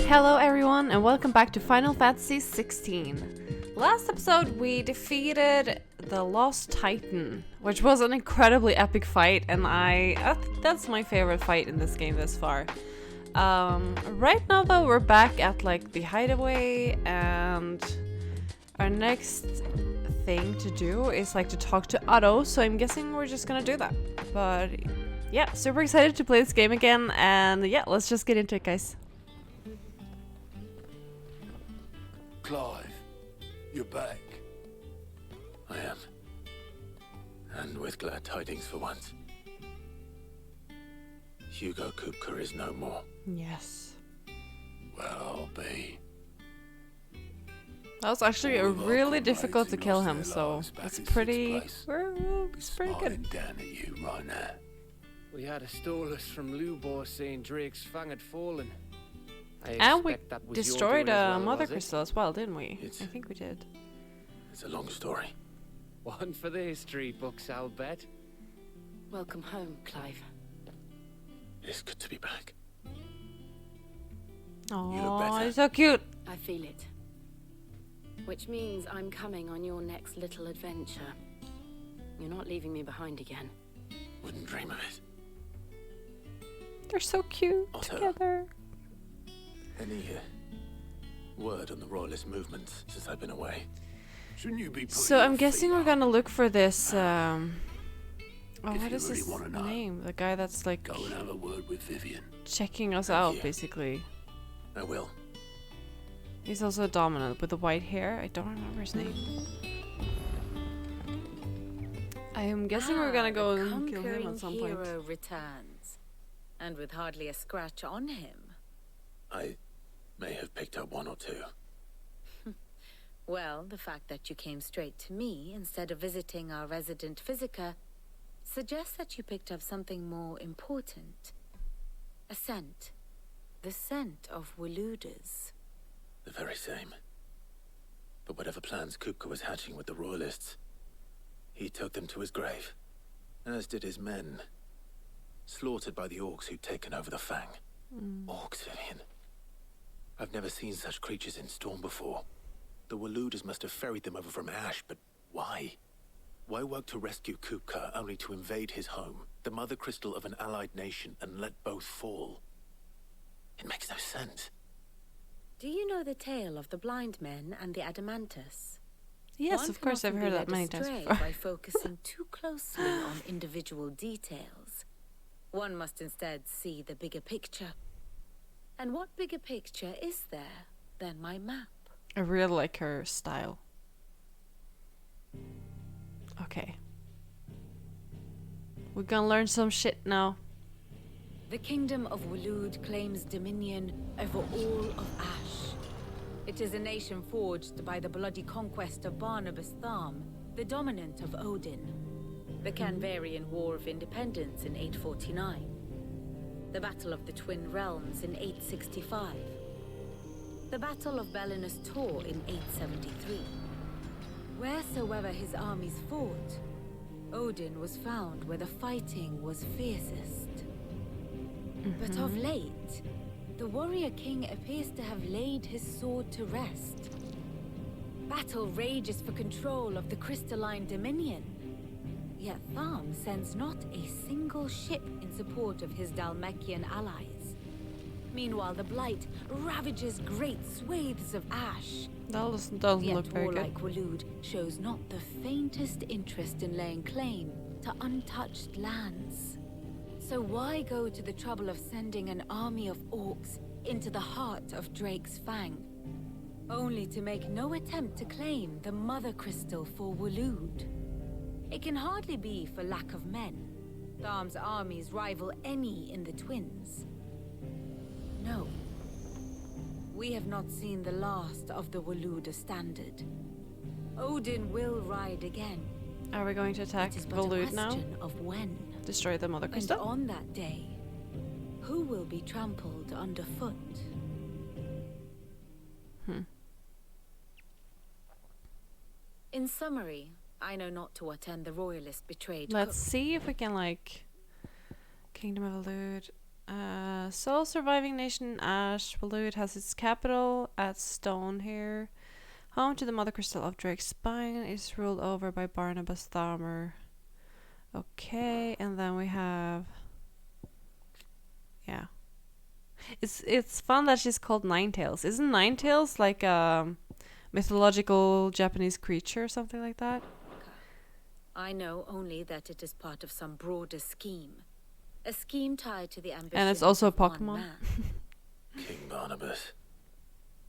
Hello everyone and welcome back to Final Fantasy XVI. Last episode we defeated the Lost Titan, which was an incredibly epic fight, and that's my favorite fight in this game thus far. Right now though we're back at like the hideaway, and our next thing to do is like to talk to Otto, so I'm guessing we're just gonna do that. But yeah, super excited to play this game again, and yeah, let's just get into it, guys. Clive, you're back. I am. And with glad tidings for once. Hugo Kupka is no more. Yes. Well, I'll be. That was actually really difficult to kill him, so it's pretty good. Down at you right now. We had a stolus from Lubor saying Drake's fang had fallen. And we that was destroyed your doing a as well, mother was it? crystal as well, didn't we? It's- I think we did. It's a long story. One for the history books, I'll bet. Welcome home, Clive. It's good to be back. Oh, better. he's so cute. I feel it. Which means I'm coming on your next little adventure. You're not leaving me behind again. Wouldn't dream of it. They're so cute Otto. together. Any word on the royalist movements since I've been away? Shouldn't you be putting So your I'm guessing feet we're up? gonna look for this. If What you is really his wanna know, name? The guy that's like Go and have a word with Vivian. checking us Thank out, you. basically. I will. He's also dominant with the white hair. I don't remember his name. I am guessing we're gonna go the and kill him conquering at some point. hero returns, and with hardly a scratch on him. I may have picked up one or two. Well, the fact that you came straight to me instead of visiting our resident physiker suggests that you picked up something more important. A scent. The scent of Waludas. The very same. But whatever plans Kupka was hatching with the royalists, he took them to his grave, as did his men, slaughtered by the orcs who'd taken over the Fang. Orcs, Vivian. I've never seen such creatures in Storm before. The Waludas must have ferried them over from Ash, but why? Why work to rescue Kupka only to invade his home, the mother crystal of an allied nation, and let both fall? It makes no sense. Do you know the tale of the blind men and the Adamantus? Yes, One of can course, I've often heard be that led many times astray before. by focusing too closely on individual details. One must instead see the bigger picture. And what bigger picture is there than my map? I really like her style. Okay. We're gonna learn some shit now. The kingdom of Waloed claims dominion over all of Ash. It is a nation forged by the bloody conquest of Barnabas Tharm, the dominant of Odin. The Canvarian War of Independence in 849. The Battle of the Twin Realms in 865. The Battle of Belinus Tor in 873. Wheresoever his armies fought, Odin was found where the fighting was fiercest. But of late, the warrior king appears to have laid his sword to rest. Battle rages for control of the crystalline dominion. Yet Tharm sends not a single ship in support of his Dalmekian allies. Meanwhile, the Blight ravages great swathes of Ash. That doesn't Yet look very good. warlike Waloed shows not the faintest interest in laying claim to untouched lands. So why go to the trouble of sending an army of orcs into the heart of Drake's Fang, only to make no attempt to claim the mother crystal for Waloed? It can hardly be for lack of men. Tharm's armies rival any in the Twins. No. We have not seen the last of the Waluda standard. Odin will ride again. Are we going to attack It is but a Waloed now? question of when. Destroy the mother And crystal? on that day, who will be trampled underfoot? In summary, I know not to attend the royalist betrayed Let's see if we can like Kingdom of Waloed. Sole surviving nation in Ash. Waloed has its capital at Stone here. Home to the Mother Crystal of Drake's Spine. Is ruled over by Barnabas Thalmer. Okay, and then we have... Yeah. It's fun that she's called Ninetails. Isn't Ninetails like a mythological Japanese creature or something like that? I know only that it is part of some broader scheme. A scheme tied to the ambition And it's also a of one Pokemon. man. King Barnabas.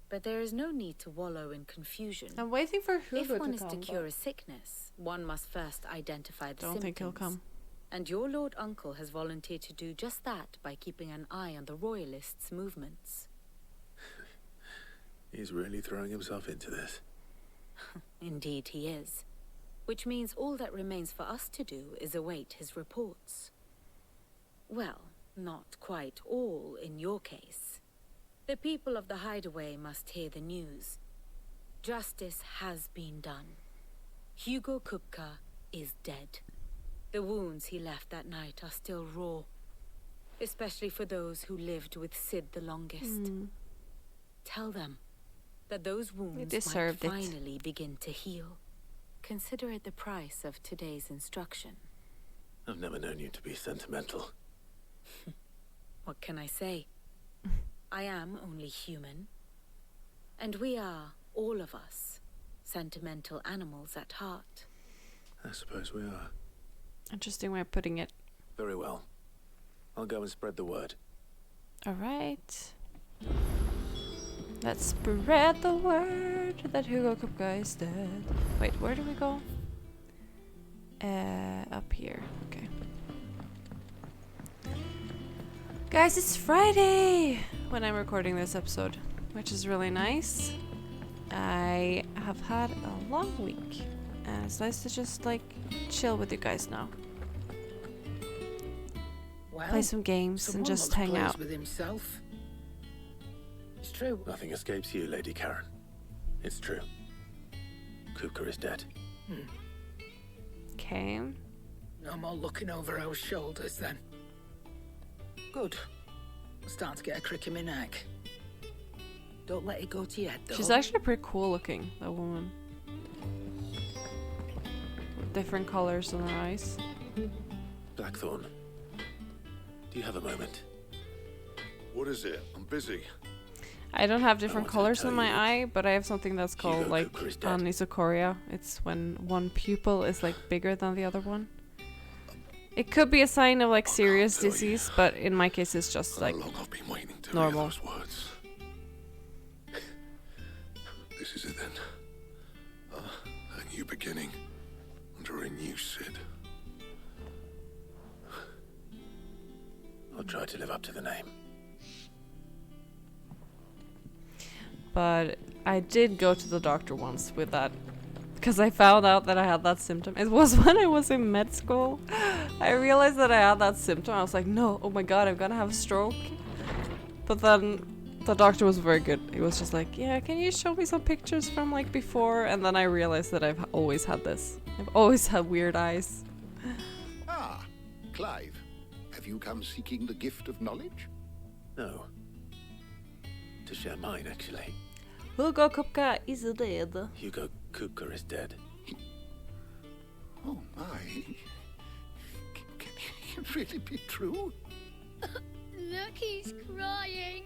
But there is no need to wallow in confusion. I'm waiting for If Hugo one to is come. to cure a sickness, one must first identify the Don't symptoms. think he'll come. And your Lord Uncle has volunteered to do just that by keeping an eye on the Royalists' movements. He's really throwing himself into this. Indeed he is. Which means all that remains for us to do is await his reports. Well, not quite all in your case. The people of the Hideaway must hear the news. Justice has been done. Hugo Kupka is dead. The wounds he left that night are still raw, especially for those who lived with Sid the longest. Tell them that those wounds might deserved it. finally begin to heal. Consider it the price of today's instruction. I've never known you to be sentimental. What can I say? I am only human. And we are, all of us, sentimental animals at heart. I suppose we are. Interesting way of putting it. Very well. I'll go and spread the word. Alright. Let's spread the word that Hugo Kupka is dead. Wait, where do we go? Up here. Okay. Guys, it's Friday when I'm recording this episode, which is really nice. I have had a long week, and it's nice to just like chill with you guys now. Well, Play some games and someone just looks hang pleased out. with himself. It's true. Nothing escapes you, Lady Karen. It's true. Kupka is dead. Okay. No more looking over our shoulders then. Good. I'm starting to get a crick in my neck. Don't let it go to your head though. She's actually pretty cool looking, that woman. Different colors in her eyes. Blackthorn. Do you have a moment? What is it? I'm busy. I don't have different wanted to colors tell in my you, eye, but I have something that's called Hugo like Kupka is dead. anisocoria. It's when one pupil is like bigger than the other one. It could be a sign of like serious tell you. disease, but in my case it's just like How long I've been waiting to normal. hear those words. This is it then. A new beginning under a new Sid. I'll try to live up to the name. But I did go to the doctor once with that because I found out that I had that symptom. It was when I was in med school. I realized that I had that symptom. I was like, no, oh my god, I'm gonna have a stroke. But then the doctor was very good. He was just like, yeah, can you show me some pictures from like before? And then I realized that I've always had this. I've always had weird eyes. Ah, Clive. Have you come seeking the gift of knowledge? No. To share mine, actually. Hugo Kupka is dead. Hugo Kupka is dead. Oh, my. Can it really be true? Look, he's crying.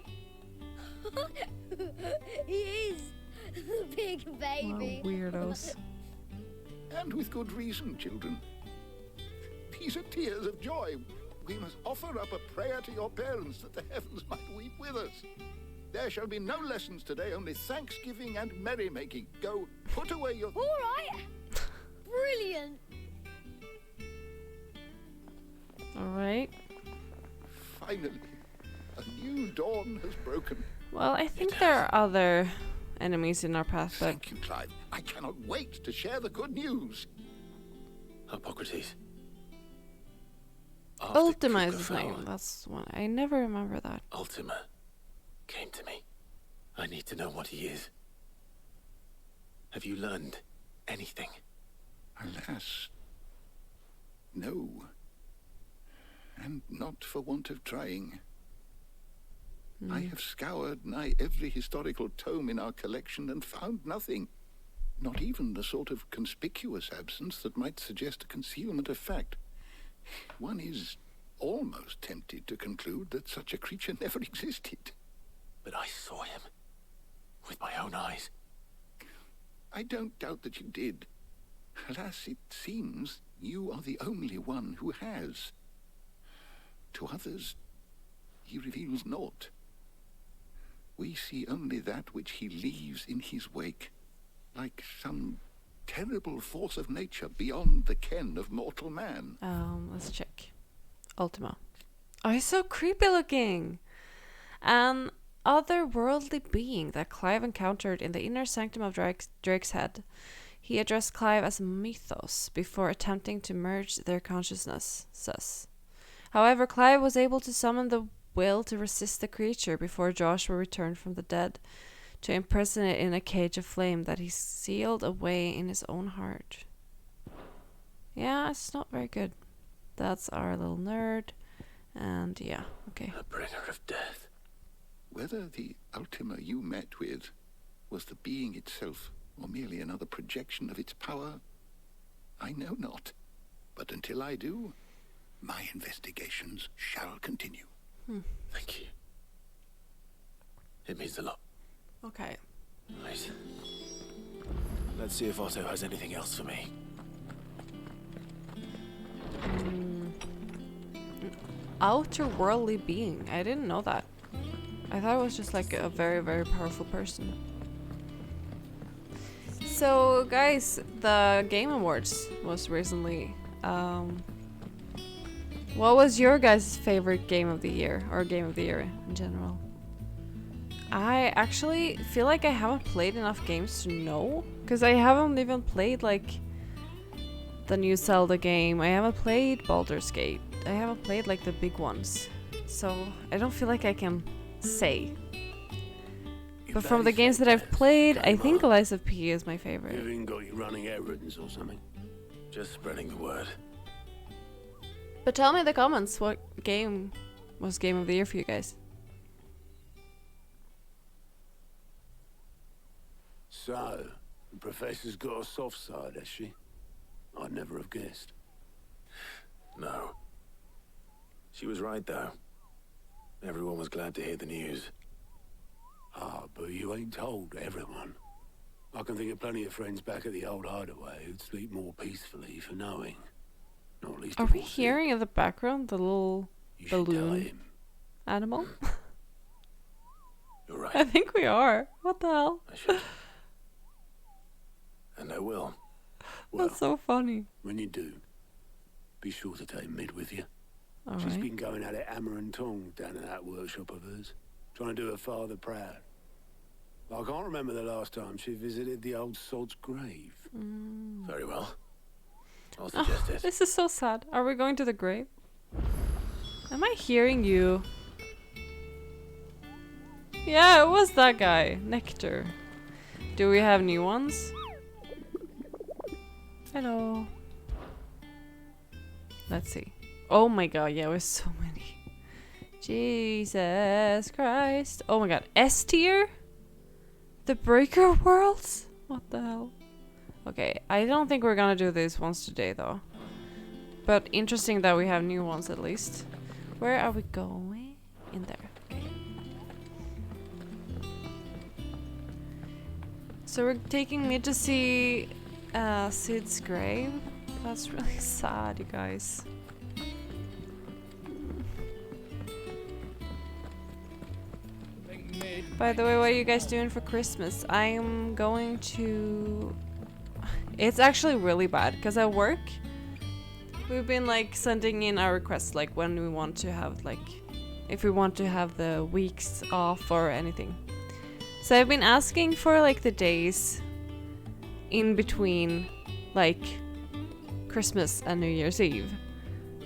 He is. The big Wow, baby. weirdos. And with good reason, children. These are tears of joy. We must offer up a prayer to your parents that the heavens might weep with us. There shall be no lessons today, only thanksgiving and merrymaking. Go, put away your... All right. Brilliant. Alright. Finally, a new dawn has broken. Well, I think there are other enemies in our path, but Thank you, Clive. I cannot wait to share the good news. Hippocrates. After Ultima is Kupka his fell, name. That's one. I never remember that. Ultima came to me. I need to know what he is. Have you learned anything? Alas, no. And not for want of trying. I have scoured nigh every historical tome in our collection and found nothing. Not even the sort of conspicuous absence that might suggest a concealment of fact. One is almost tempted to conclude that such a creature never existed. But I saw him. With my own eyes. I don't doubt that you did. Alas, it seems you are the only one who has. To others, he reveals naught. We see only that which he leaves in his wake, like some terrible force of nature beyond the ken of mortal man. Let's check. Ultima. Oh, he's so creepy looking. An otherworldly being that Clive encountered in the inner sanctum of Drake's head. He addressed Clive as Mythos before attempting to merge their consciousnesses. However, Clive was able to summon the will to resist the creature before Joshua returned from the dead, to imprison it in a cage of flame that he sealed away in his own heart. Yeah, it's not very good. That's our little nerd. And yeah, okay. A bringer of death. Whether the Ultima you met with was the being itself, or merely another projection of its power, I know not. But until I do, my investigations shall continue. Thank you. It means a lot. Okay. Right. Let's see if Otto has anything else for me. Outer-worldly being. I didn't know that. I thought it was just like a very, very powerful person. So, guys, the Game Awards was recently. What was your guys' favorite game of the year, or game of the year in general? I actually feel like I haven't played enough games to know, because I haven't even played like the new Zelda game. I haven't played Baldur's Gate. I haven't played like the big ones, so I don't feel like I can say. But from the games that I've played, I think Lies of P is my favorite. You even got you running errands or something? Just spreading the word. But tell me in the comments what game was game of the year for you guys. So, the professor's got a soft side, has she? I'd never have guessed. No. She was right, though. Everyone was glad to hear the news. Ah, but you ain't told everyone. I can think of plenty of friends back at the old hideaway who'd sleep more peacefully for knowing. Not least Are of we all hearing in the background the little you should tell balloon him. animal? You're right. I think we are. What the hell? I should. And I will. Well, That's so funny. when you do, be sure to take Mid with you. She's Alright. been going at it hammer and tong down in that workshop of hers, trying to do her father proud. I can't remember the last time she visited the old sod's grave. Very well. I'll suggest it. This is so sad. Are we going to the grave? Am I hearing you? Yeah, it was that guy. Nectar. Do we have new ones? Hello. Let's see. Oh my god, yeah, there's so many. Jesus Christ. Oh my god. S tier? The Breaker Worlds? What the hell? Okay, I don't think we're gonna do these ones today though. But interesting that we have new ones at least. Where are we going? In there. Okay. So we're taking me to see Sid's grave. That's really sad, you guys. By the way, what are you guys doing for Christmas? I'm going to... It's actually really bad, because at work, we've been like sending in our requests, like when we want to have like... If we want to have the weeks off or anything. So I've been asking for like the days in between like Christmas and New Year's Eve.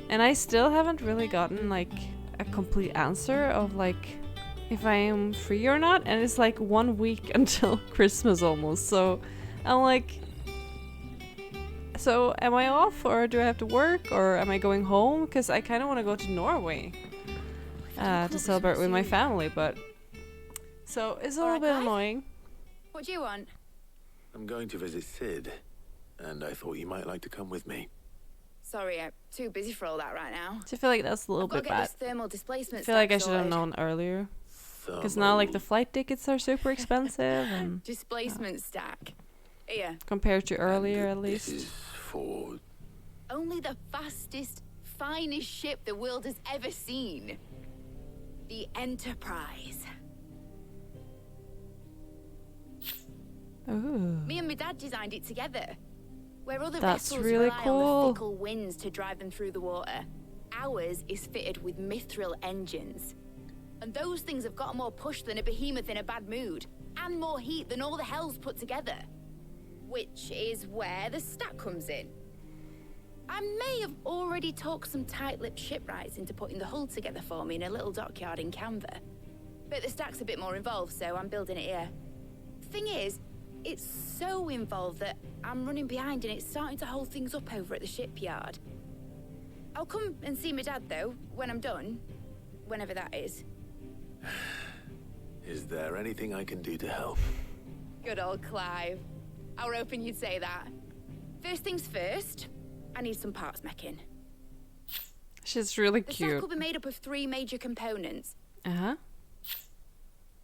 And I still haven't really gotten like a complete answer of like if I am free or not, and it's like 1 week until Christmas almost. So I'm like, so am I off or do I have to work or am I going home? Because I kind of want to go to Norway to celebrate with my family, but so it's a little bit annoying. What do you want? I'm going to visit Sid, and I thought you might like to come with me. Sorry, I'm too busy for all that right now. So I feel like that's a little I've got bit to get bad. this thermal displacement I feel like I stack should have sorted. known earlier. Because now, like, the flight tickets are super expensive, and Displacement stack. Here. compared to earlier, at This least. is for... Only the fastest, finest ship the world has ever seen. The Enterprise. Ooh. Me and my dad designed it together. Where other That's vessels really rely on cool. the fickle winds to drive them through the water, ours is fitted with mithril engines. And those things have got more push than a behemoth in a bad mood, and more heat than all the hells put together. Which is where the stack comes in. I may have already talked some tight-lipped shipwrights into putting the hull together for me in a little dockyard in Canva. But the stack's a bit more involved, so I'm building it here. Thing is, it's so involved that I'm running behind and it's starting to hold things up over at the shipyard. I'll come and see my dad, though, when I'm done. Whenever that is. Is there anything I can do to help? Good old Clive. I were hoping you'd say that. First things first, I need some parts meching. She's really The cute. stack will be made up of 3 major components. Uh-huh.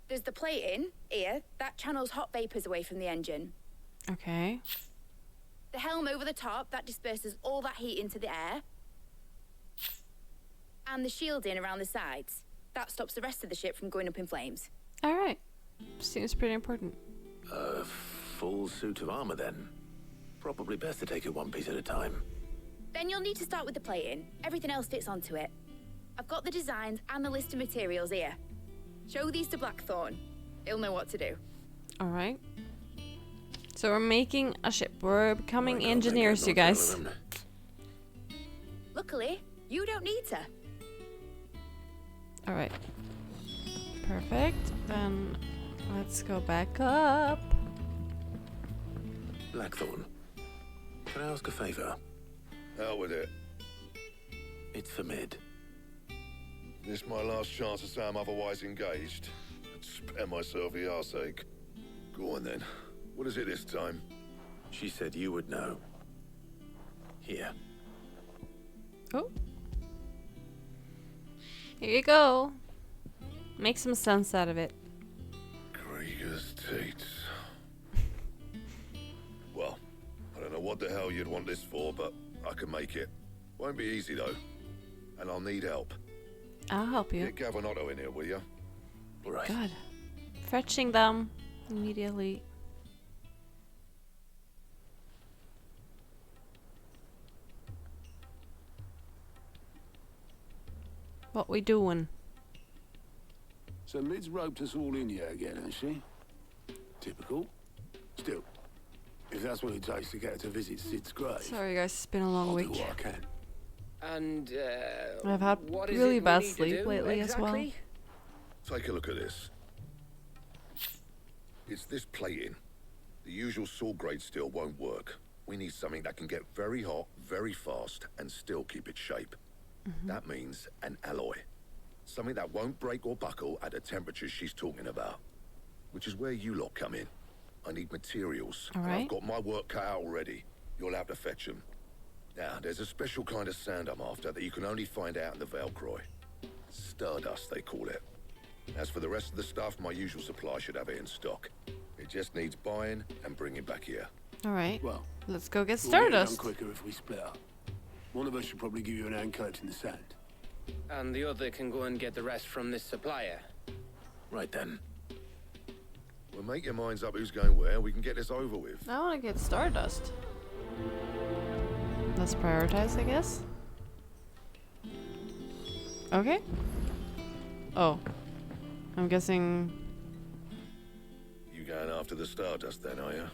There's the plating, here, that channels hot vapors away from the engine. Okay. The helm over the top, that disperses all that heat into the air. And the shielding around the sides. That stops the rest of the ship from going up in flames. Alright. Seems pretty important. A full suit of armor, then. Probably best to take it one piece at a time. Then you'll need to start with the plating. Everything else fits onto it. I've got the designs and the list of materials here. Show these to Blackthorn. He'll know what to do. Alright. So we're making a ship. We're becoming Might not make engineers, it you not guys. relevant. Luckily, you don't need to. Alright. Perfect. Then let's go back up. Blackthorn, can I ask a favor? Out with it. It's for Mid. This my last chance to say I'm otherwise engaged. I'd spare myself the arseache. Go on then. What is it this time? She said you would know. Here. Oh. Here you go. Make some sense out of it. Krieger's teats. Well, I don't know what the hell you'd want this for, but I can make it. Won't be easy though. And I'll need help. I'll help you. Get Gavin Otto in here, will you? All right. God. Fetching them immediately. What we doing? So Mid's roped us all in here again, has she? Typical. Still, if that's what it takes to get her to visit Sid's grave, Sorry guys, it's been a long I'll do week. what I can. And, I've had what is really it we bad need to sleep do lately exactly? Take a look at this. It's this plating. The usual saw grade steel won't work. We need something that can get very hot, very fast, and still keep its shape. That means an alloy. Something that won't break or buckle at the temperatures she's talking about. Which is where you lot come in. I need materials. All and right. I've got my work cut out already. You'll have to fetch them. Now, there's a special kind of sand I'm after that you can only find out in the Velcroy. Stardust, they call it. As for the rest of the stuff, my usual supply should have it in stock. It just needs buying and bringing back here. Alright, Well, let's go get we'll get it done Stardust. quicker if we split up. One of us should probably give you an hand collecting the sand. And the other can go and get the rest from this supplier. Right then. Well, make your minds up who's going where. We can get this over with. I want to get Stardust. Let's prioritize, I guess. Okay. Oh. I'm guessing... You going after the Stardust then, are you?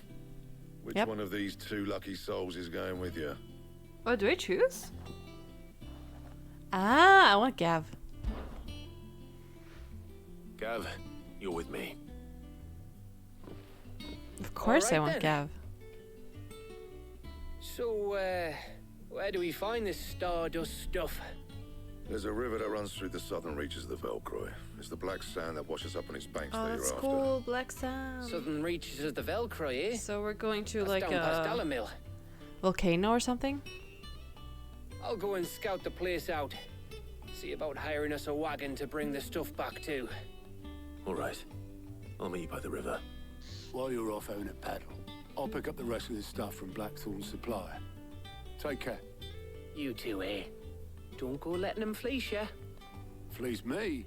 Which Yep. one of these 2 lucky souls is going with you? Oh, do I choose? Ah, I want Gav. Gav, you're with me. Of course I Alright want then. Gav. So, where do we find this Stardust stuff? There's a river that runs through the southern reaches of the Velcroy. It's the black sand that washes up on its banks Oh, that that's you're after. cool. Black sand. Southern reaches of the Velcroy, eh? So we're going to That's like down past a Dalamil. volcano or something? I'll go and scout the place out. See about hiring us a wagon to bring the stuff back to. All right. I'll meet you by the river. While you're off having a paddle, I'll pick up the rest of this stuff from Blackthorn's supplier. Take care. You two, eh? Don't go letting him fleece ya. Fleece me?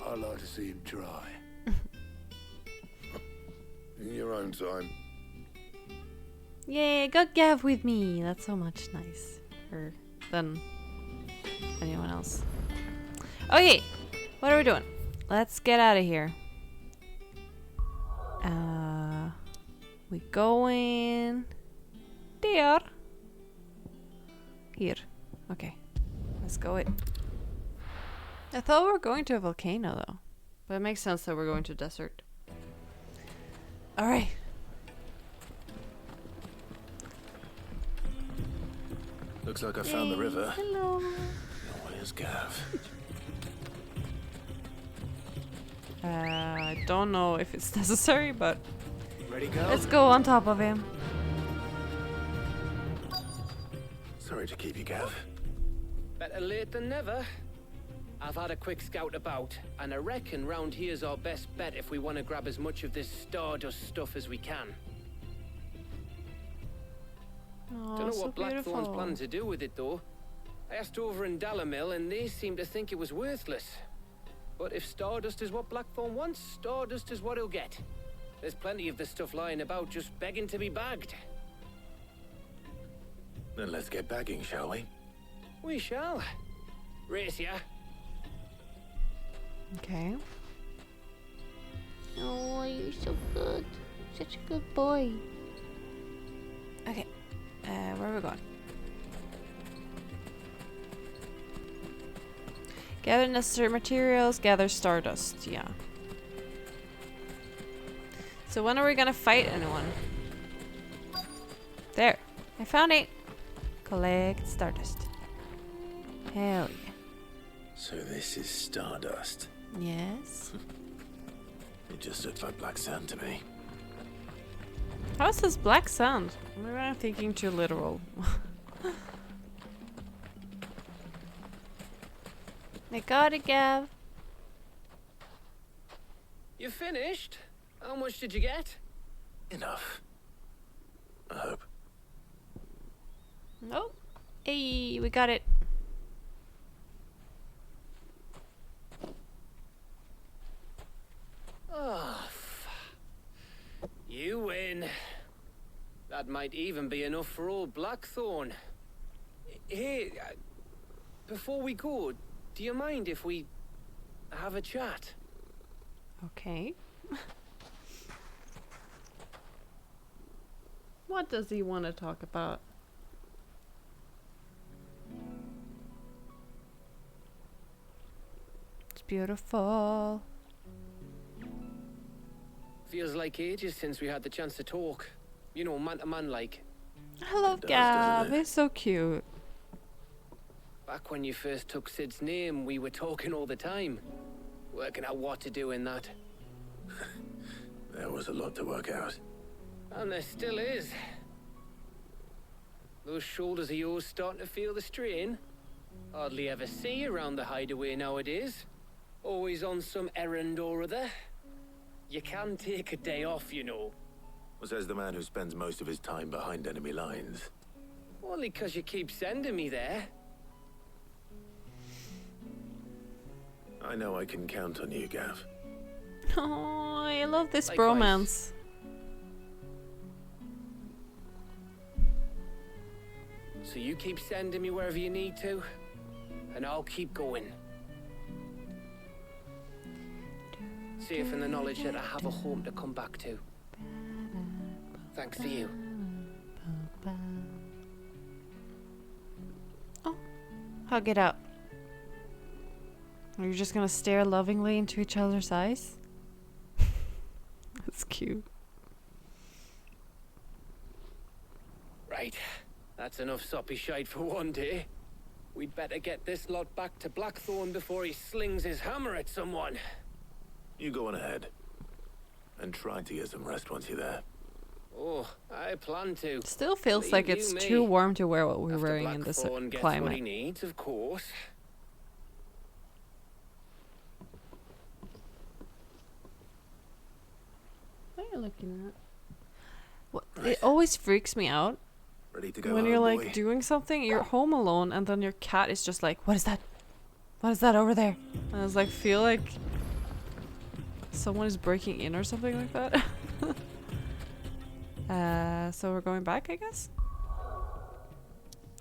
I like to see him try. In your own time. Yay, got Gav with me. That's so much nicer than anyone else. Okay, what are we doing? Let's get out of here. We going there. Here. Okay. Let's go it. I thought we were going to a volcano though. But it makes sense that we're going to a desert. Alright. Looks like I found the river. Hello. Oh, where's Gav? I don't know if it's necessary, but Ready, go? let's go on top of him. Sorry to keep you, Gav. Better late than never. I've had a quick scout about, and I reckon round here's our best bet if we want to grab as much of this Stardust stuff as we can. Oh, Don't know so what Blackthorn's beautiful. planning to do with it, though. I asked over in Dalamil, and they seem to think it was worthless. But if Stardust is what Blackthorn wants, Stardust is what he'll get. There's plenty of this stuff lying about, just begging to be bagged. Then let's get bagging, shall we? We shall. Race ya. Okay. Oh, you're so good. Such a good boy. Okay. Where are we going? Gather necessary materials, gather stardust. Yeah. So when are we gonna fight anyone? There. I found it. Collect stardust. Hell yeah. So this is Stardust. Yes. It just looks like black sand to me. How is this black sand? Maybe I'm thinking too literal. I got it, Gav. You finished? How much did you get? Enough. I hope. Oh. Hey, we got it. Oh, you win. That might even be enough for old Blackthorn. Hey, before we go, do you mind if we have a chat? Okay. What does he want to talk about? It's beautiful. Feels like ages since we had the chance to talk. You know, man to man like. I love It does, Gav. doesn't it? He's so cute. Back when you first took Sid's name, we were talking all the time. Working out what to do in that. There was a lot to work out. And there still is. Those shoulders of yours starting to feel the strain. Hardly ever see you around the hideaway nowadays. Always on some errand or other. You can take a day off, you know. Says the man who spends most of his time behind enemy lines. Only 'cause you keep sending me there. I know I can count on you, Gav. Oh, I love this Likewise. bromance. So you keep sending me wherever you need to, and I'll keep going. Safe in the knowledge that I have a home to come back to. Thanks to you. Oh, hug it out. Are you just gonna stare lovingly into each other's eyes? That's cute. Right. That's enough soppy shite for one day. We'd better get this lot back to Blackthorn before he slings his hammer at someone. You go on ahead. And try to get some rest once you're there. Oh, I plan to. Still feels Believe like you it's me. too warm to wear what we're After wearing in this Blackthorn gets what he climate. needs, of course. What are you looking at? What? It always freaks me out Ready to go when home, you're like boy? doing something, you're home alone, and then your cat is just like, "What is that? What is that over there?" And I was like, feel like someone is breaking in or something like that. So we're going back, I guess.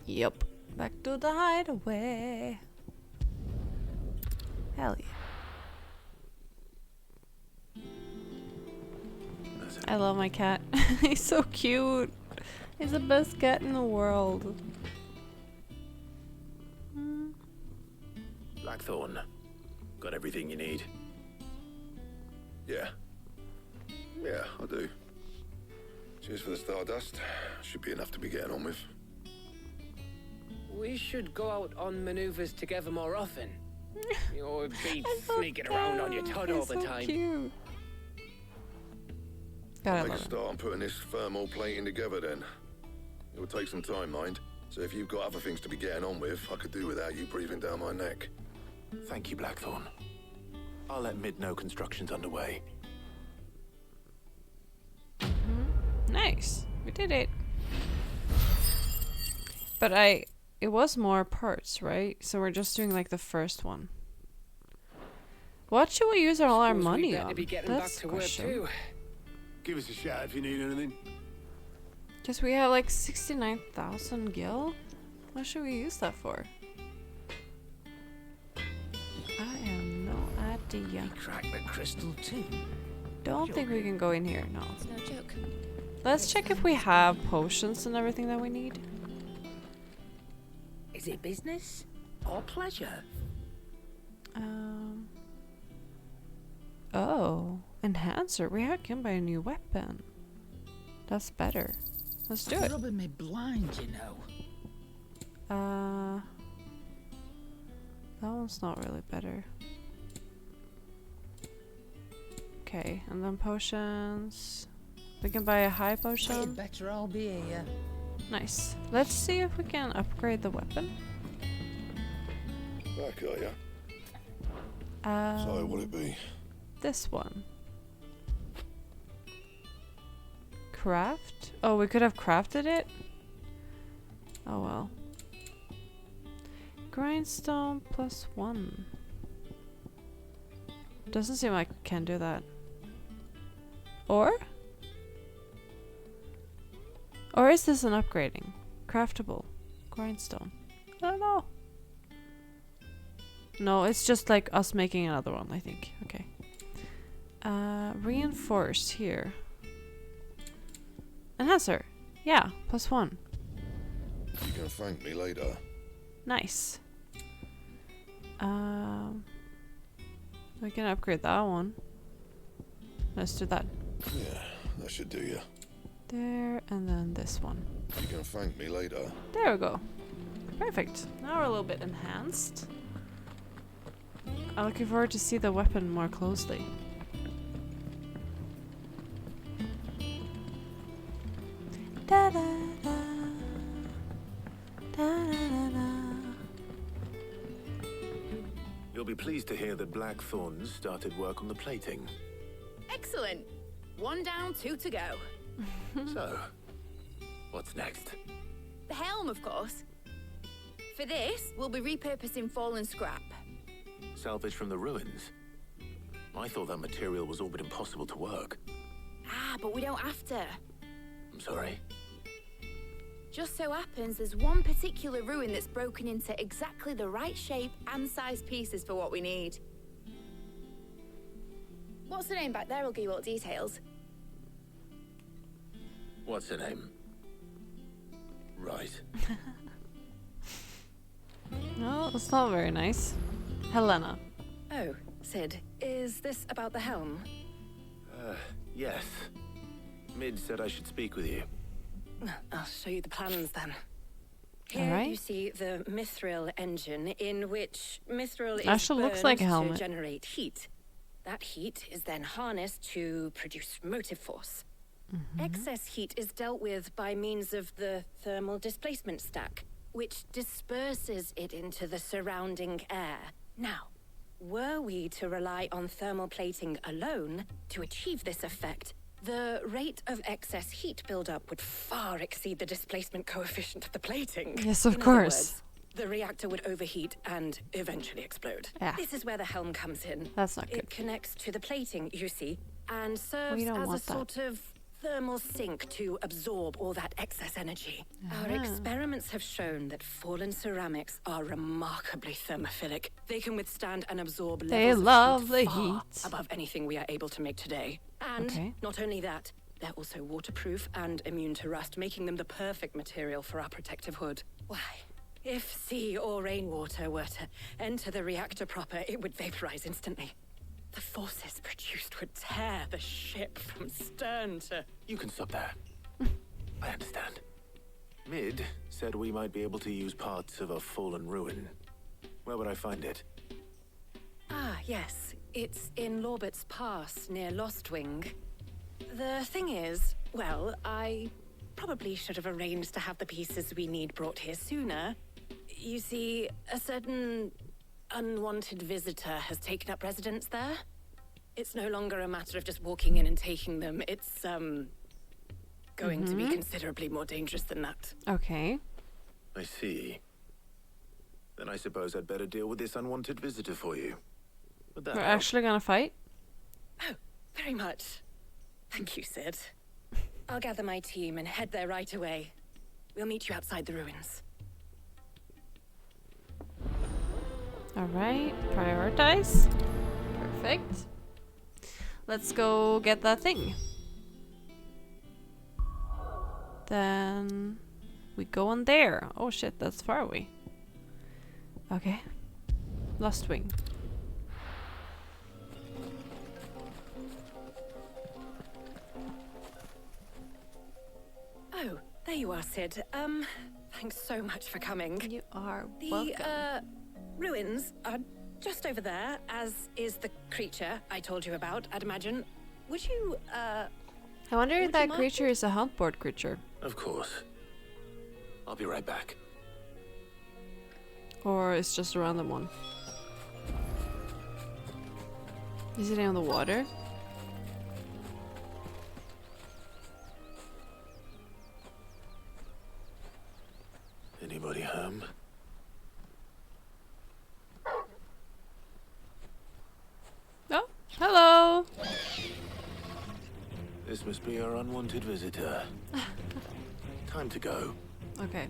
Yup, back to the hideaway. Hell yeah. I love my cat. He's so cute. He's the best cat in the world. Blackthorn. Got everything you need. Yeah. Yeah, I do. Cheers for the Stardust. Should be enough to be getting on with. We should go out on maneuvers together more often. You'll be I love sneaking around on your that. Todd He's all the so time. Cute. God, I Make a love it. start on putting this thermal plating together then. It will take some time, mind. So if you've got other things to be getting on with, I could do without you breathing down my neck. Thank you, Blackthorn. I'll let Mid know construction's underway. Nice. We did it. But it was more parts, right? So we're just doing like the first one. What should we use all our Suppose we money better on? be getting That's back the to work question. too. Give us a shout if you need anything. Because we have like 69,000 gil. What should we use that for? I have no idea. Crack the crystal too. Don't think we can go in here. No. It's no joke. Let's check if we have potions and everything that we need. Is it business or pleasure? Oh, enhancer. We can buy a new weapon. That's better. Let's do It's it. rubbing me blind, you know. That one's not really better. Okay, and then potions. We can buy a high It'd potion. better all be here. Nice. Let's see if we can upgrade the weapon. Back, are ya? So, what'll it be? This one. Craft? Oh, we could have crafted it? Oh well. Grindstone +1. Doesn't seem like I can do that. Or is this an upgrading? Craftable. Grindstone. I don't know. No, it's just like us making another one, I think. Okay. Reinforce here. Enhancer. Yeah, +1. You can thank me later. Nice. We can upgrade that one. Let's do that. Yeah, that should do you. There, and then this one. You can thank me later. There we go. Perfect. Now we're a little bit enhanced. I'm looking forward to see the weapon more closely. Da da da. Da da da da. You'll be pleased to hear that Blackthorn started work on the plating. Excellent. 1 down, 2 to go. So, what's next? The helm, of course. For this, we'll be repurposing fallen scrap. Salvage from the ruins? I thought that material was all but impossible to work. Ah, but we don't have to. I'm sorry. Just so happens there's one particular ruin that's broken into exactly the right shape and size pieces for what we need. What's the name back there? I'll give you all the details. What's her name? Right. No, it's not very nice. Helena. Oh, Sid, is this about the helm? Yes. Mid said I should speak with you. I'll show you the plans then. Here Alright. you see the mithril engine, in which mithril is Actually looks burned like a to helmet. generate heat. That heat is then harnessed to produce motive force. Excess heat is dealt with by means of the thermal displacement stack, which disperses it into the surrounding air. Now, were we to rely on thermal plating alone to achieve this effect, the rate of excess heat buildup would far exceed the displacement coefficient of the plating. Yes, of In other course. words, the reactor would overheat and eventually explode. Yeah. This is where the helm comes in. That's not good. It connects to the plating, you see, and serves We don't as a want that. sort of thermal sink to absorb all that excess energy. Our Ah. experiments have shown that fallen ceramics are remarkably thermophilic. They can withstand and absorb They levels love of the heat far heat. above anything we are able to make today. And Okay. not only that, they're also waterproof and immune to rust, making them the perfect material for our protective hood. Why? If sea or rainwater were to enter the reactor proper, it would vaporize instantly. The forces produced would tear the ship from stern to... You can stop there. I understand. Mid said we might be able to use parts of a fallen ruin. Where would I find it? Ah, yes. It's in Lorbert's Pass, near Lostwing. The thing is, well, I probably should have arranged to have the pieces we need brought here sooner. You see, a certain unwanted visitor has taken up residence there. It's no longer a matter of just walking in and taking them. It's, going to be considerably more dangerous than that. Okay. I see. Then I suppose I'd better deal with this unwanted visitor for you. Would that We're help? actually gonna fight? Oh, very much. Thank you, Sid. I'll gather my team and head there right away. We'll meet you outside the ruins. Alright, prioritize. Perfect. Let's go get that thing. Then we go on there. Oh shit, that's far away. Okay. Lost wing. Oh, there you are, Sid. Thanks so much for coming. You are The, welcome. ruins are just over there, as is the creature I told you about, I'd imagine. Would you, I wonder if would you that mind? creature is a huntboard creature. Of course. I'll be right back. Or it's just a random one. Is it in the water? Anybody home? Oh, hello! This must be our unwanted visitor. Time to go. Okay.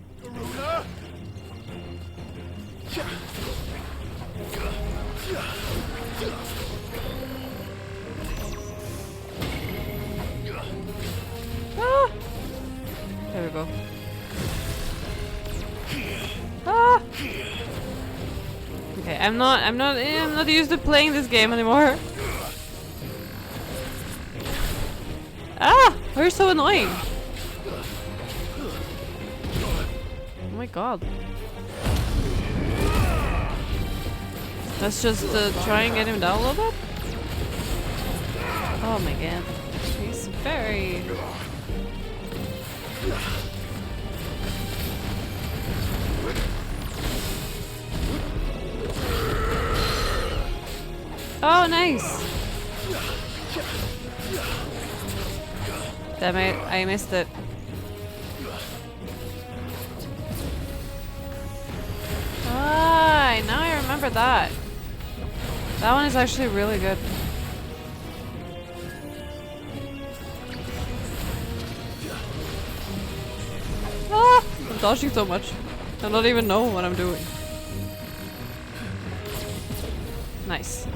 Ah! There we go. Ah! Okay, I'm not used to playing this game anymore. Ah! You're so annoying. Oh my god. Let's just try and get him down a little bit. Oh my god. He's very... Oh, nice! Damn it, I missed it. Ah, now I remember that. That one is actually really good. Ah! I'm dodging so much. I don't even know what I'm doing. Nice.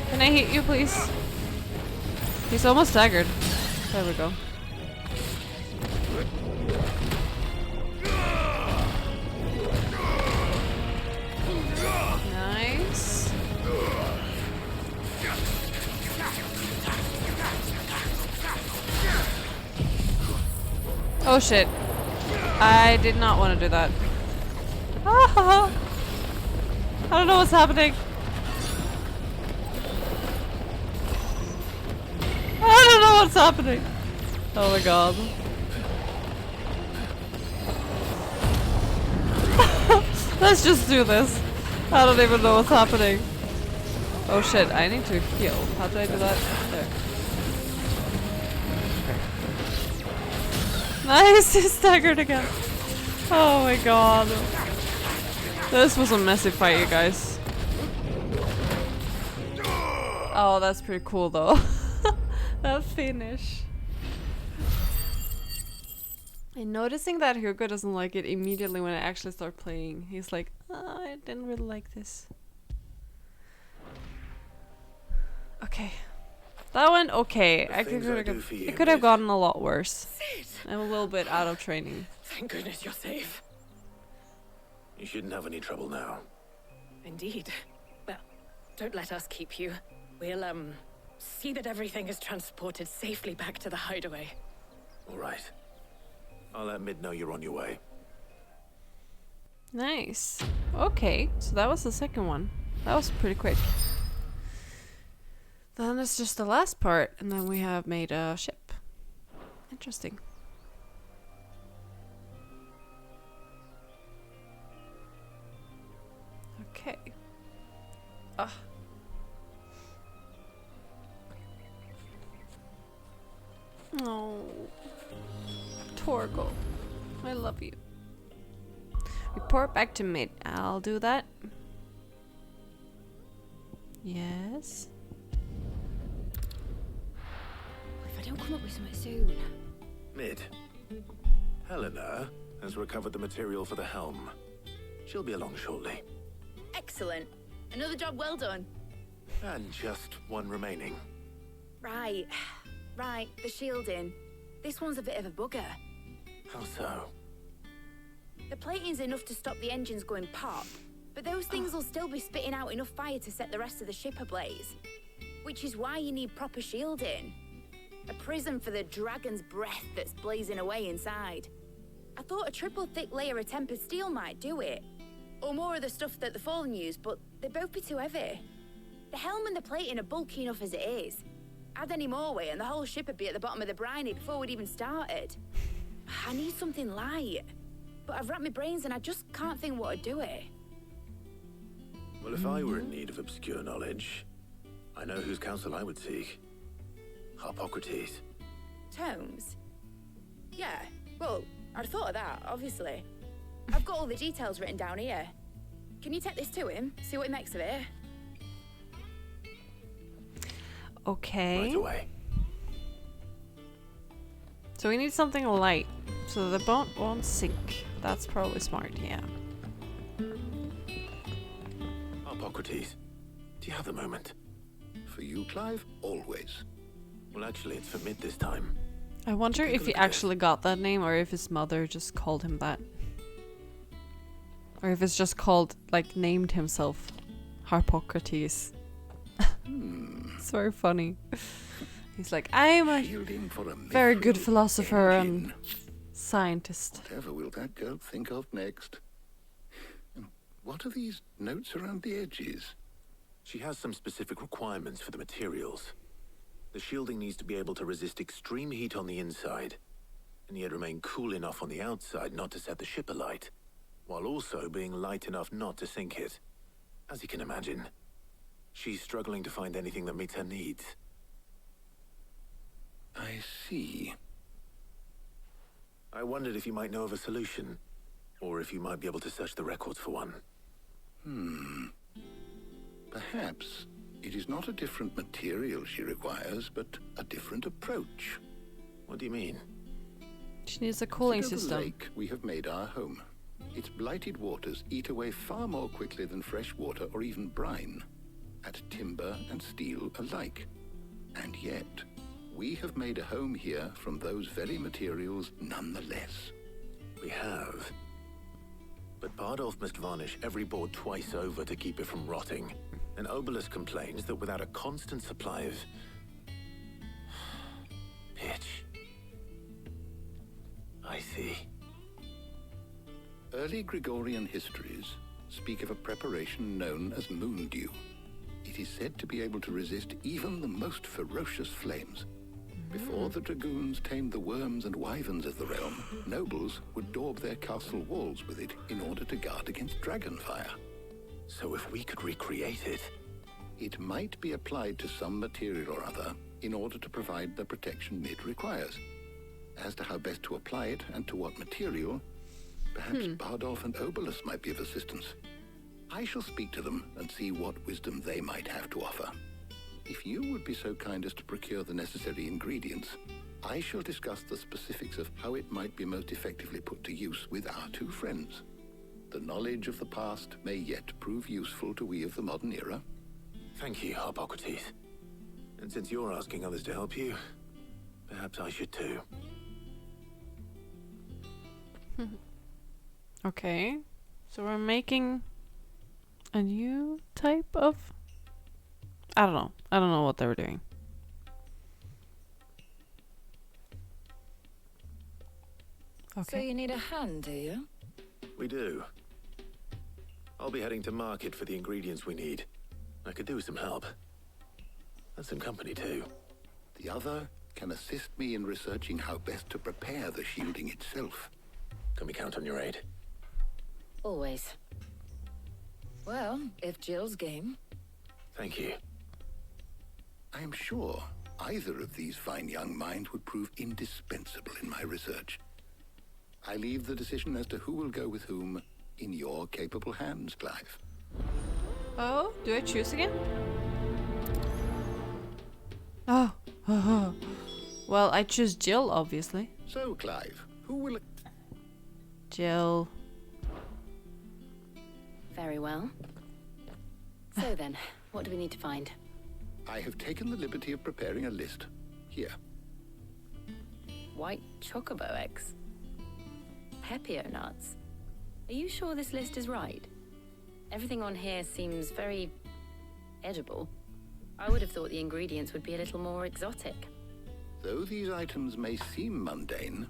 Can I hit you, please? He's almost staggered. There we go. Nice. Oh shit. I did not want to do that. Ah, I don't know what's happening. I don't know what's happening. Oh my god. Let's just do this. I don't even know what's happening. Oh shit, I need to heal. How do I do that? There. Nice, he staggered again. Oh my god. This was a messy fight, you guys. Oh, that's pretty cool though. That finish. And noticing that Hugo doesn't like it immediately when I actually start playing. He's like, oh, I didn't really like this. Okay. That went okay. It could have gotten a lot worse. I'm a little bit out of training. Thank goodness you're safe. You shouldn't have any trouble now. Indeed. Well, don't let us keep you. We'll, see that everything is transported safely back to the hideaway. All right. I'll let Mid know you're on your way. Nice. Okay, so that was the second one. That was pretty quick. Then it's just the last part, and then we have made a ship. Interesting. Okay. Ah. Oh. Torgo. I love you. Report back to Mid. I'll do that. Yes. If I don't come up with something soon. Mid. Helena has recovered the material for the helm. She'll be along shortly. Excellent. Another job well done. And just one remaining. Right. Right, the shielding. This one's a bit of a bugger. How so? The plating's enough to stop the engines going pop, but those things will still be spitting out enough fire to set the rest of the ship ablaze. Which is why you need proper shielding. A prison for the dragon's breath that's blazing away inside. I thought a triple thick layer of tempered steel might do it. Or more of the stuff that the Fallen use, but they'd both be too heavy. The helm and the plating are bulky enough as it is. Add any more weight and the whole ship would be at the bottom of the briny before we'd even started. I need something light. But I've racked my brains and I just can't think what would do it. Well, if I were in need of obscure knowledge, I know whose counsel I would seek. Harpocrates. Tomes? Yeah, well, I'd thought of that, obviously. I've got all the details written down here. Can you take this to him, see what he makes of it? Okay. Right away. So we need something light, so the boat won't sink. That's probably smart, yeah. Harpocrates, do you have a moment? For you, Clive, always. Well, actually, it's for Mid this time. I wonder if he actually got that name or if his mother just called him that. Or if it's just called, like, named himself Harpocrates. It's very funny. He's like, I'm a very good philosopher and scientist. Whatever will that girl think of next? And what are these notes around the edges? She has some specific requirements for the materials. The shielding needs to be able to resist extreme heat on the inside, and yet remain cool enough on the outside not to set the ship alight, while also being light enough not to sink it. As you can imagine, she's struggling to find anything that meets her needs. I see. I wondered if you might know of a solution, or if you might be able to search the records for one. Perhaps it is not a different material she requires, but a different approach. What do you mean? She needs a cooling Consider system. the lake we have made our home. Its blighted waters eat away far more quickly than fresh water or even brine, at timber and steel alike. And yet, we have made a home here from those very materials nonetheless. We have. But Bardolph must varnish every board twice over to keep it from rotting. And Obelus complains that without a constant supply of pitch. I see. Early Gregorian histories speak of a preparation known as moon dew. It is said to be able to resist even the most ferocious flames. Before the dragoons tamed the worms and wyverns of the realm, nobles would daub their castle walls with it in order to guard against dragon fire. So if we could recreate it... It might be applied to some material or other in order to provide the protection it requires. As to how best to apply it and to what material, perhaps Bardolph and Obolus might be of assistance. I shall speak to them and see what wisdom they might have to offer. If you would be so kind as to procure the necessary ingredients, I shall discuss the specifics of how it might be most effectively put to use with our two friends. The knowledge of the past may yet prove useful to we of the modern era. Thank you, Hippocrates. And since you're asking others to help you, perhaps I should too. Okay, so we're making a new type of... I don't know what they were doing. So Okay. you need a hand, do you? We do. I'll be heading to market for the ingredients we need. I could do with some help. And some company too. The other can assist me in researching how best to prepare the shielding itself. Can we count on your aid? Always. Well, if Jill's game. Thank you. I am sure either of these fine young minds would prove indispensable in my research. I leave the decision as to who will go with whom in your capable hands, Clive. Oh, do I choose again? Oh. Well, I choose Jill, obviously. So, Clive, who will... Jill. Very well. So then, what do we need to find? I have taken the liberty of preparing a list. Here. White chocobo eggs. Pepio nuts. Are you sure this list is right? Everything on here seems very edible. I would have thought the ingredients would be a little more exotic. Though these items may seem mundane,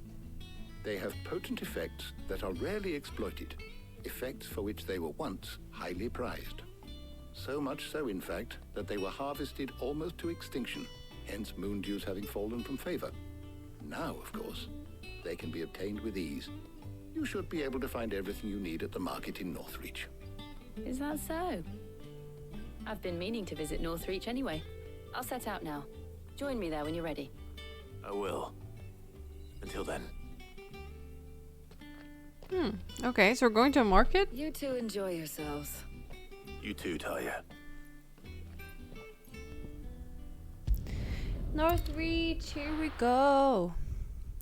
they have potent effects that are rarely exploited, effects for which they were once highly prized. So much so, in fact, that they were harvested almost to extinction, hence moon dews having fallen from favor. Now, of course, they can be obtained with ease. You should be able to find everything you need at the market in Northreach. Is that so? I've been meaning to visit Northreach anyway. I'll set out now. Join me there when you're ready. I will. Until then. Okay, so we're going to a market? You two enjoy yourselves. You too, Talia. Northreach, here we go.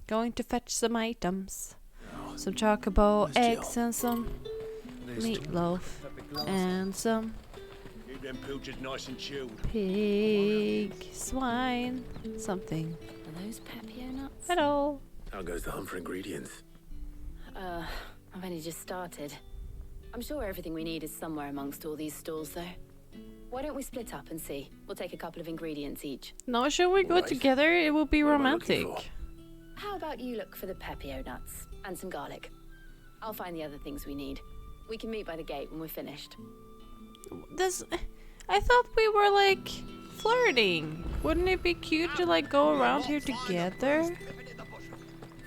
Going to fetch some items. Some chocobo eggs and some meatloaf. And some Keep them pilchards nice and chilled. pig, swine, something. Are those Pepio nuts? Hello. How goes the hunt for ingredients? I've only just started. I'm sure everything we need is somewhere amongst all these stalls, though. Why don't we split up and see? We'll take a couple of ingredients each. No, should we go Right. together? It will be What am I looking romantic. for? How about you look for the Pepio nuts and some garlic? I'll find the other things we need. We can meet by the gate when we're finished. This, I thought we were like flirting. Wouldn't it be cute to like go around here together?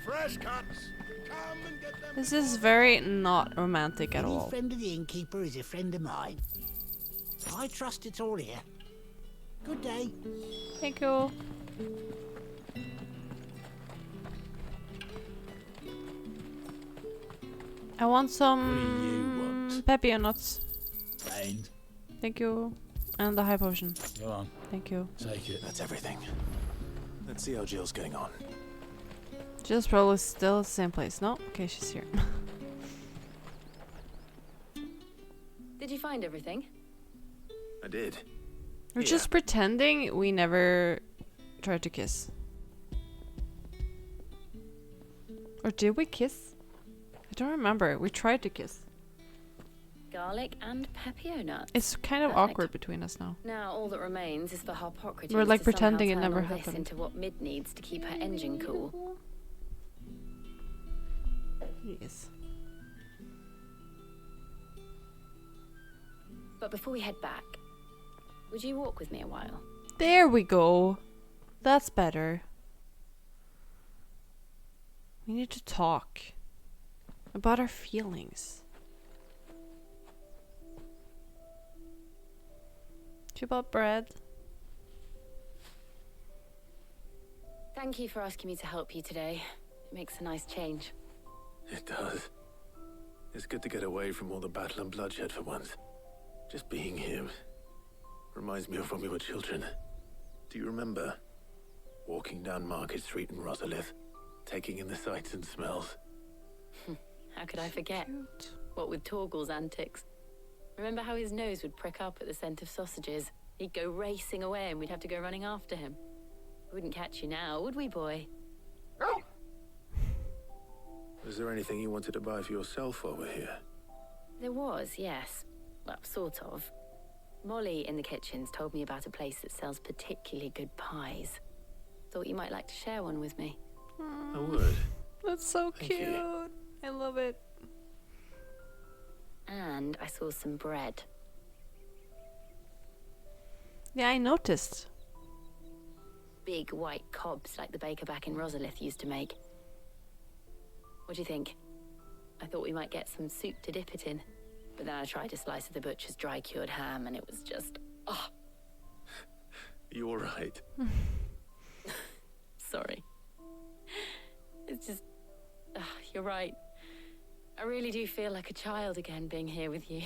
Fresh cuts. Come and get them. This is very not romantic at Any all. friend of the innkeeper is a friend of mine. I trust it's all here. Good day. Thank you. I want some Pepio nuts. And Thank you. And the high potion. go on, Thank you. take it. That's everything. Let's see how Jill's getting on. Jill's probably still at the same place. No? Okay, she's here. Did you find everything? I did. We're Yeah. just pretending we never tried to kiss. Or did we kiss? I don't remember. We tried to kiss. Garlic and Pepio nuts. It's kind of Perfect. awkward between us now. Now all that remains is for Hippocrates We're, like, to somehow pretending it turn never all this happened. into what Mid needs to keep her engine cool. Yes. But before we head back, would you walk with me a while? There we go. That's better. We need to talk about our feelings. You bought bread? Thank you for asking me to help you today. It makes a nice change. It does. It's good to get away from all the battle and bloodshed for once. Just being here reminds me of when we were children. Do you remember? Walking down Market Street in Rosalith, taking in the sights and smells. How could I forget? What with Torgal's antics. Remember how his nose would prick up at the scent of sausages? He'd go racing away and we'd have to go running after him. We wouldn't catch you now, would we, boy? Was there anything you wanted to buy for yourself while we're here? There was, yes. Well, sort of. Molly in the kitchens told me about a place that sells particularly good pies. Thought you might like to share one with me. I would. That's so Thank cute. you. I love it. And I saw some bread. Yeah, I noticed. Big white cobs like the baker back in Rosalith used to make. What do you think? I thought we might get some soup to dip it in. But then I tried a slice of the butcher's dry-cured ham and it was just... oh. You're right. Sorry. It's just... you're right. I really do feel like a child again being here with you.